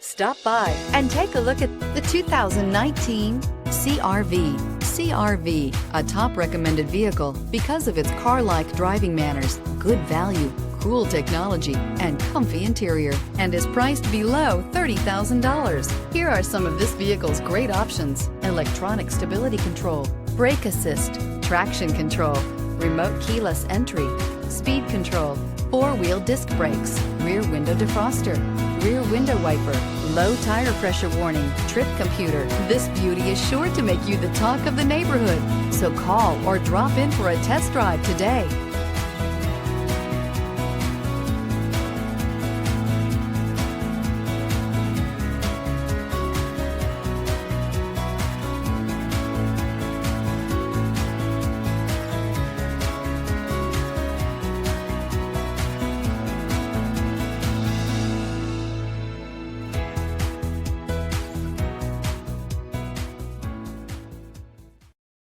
Stop by and take a look at the 2019 CR-V. CR-V, a top recommended vehicle because of its car-like driving manners, good value, cool technology, and comfy interior, and is priced below $30,000. Here are some of this vehicle's great options: electronic stability control, brake assist, traction control, remote keyless entry, speed control, four-wheel disc brakes, rear window defroster, rear window wiper, low tire pressure warning, trip computer. This beauty is sure to make you the talk of the neighborhood. So call or drop in for a test drive today.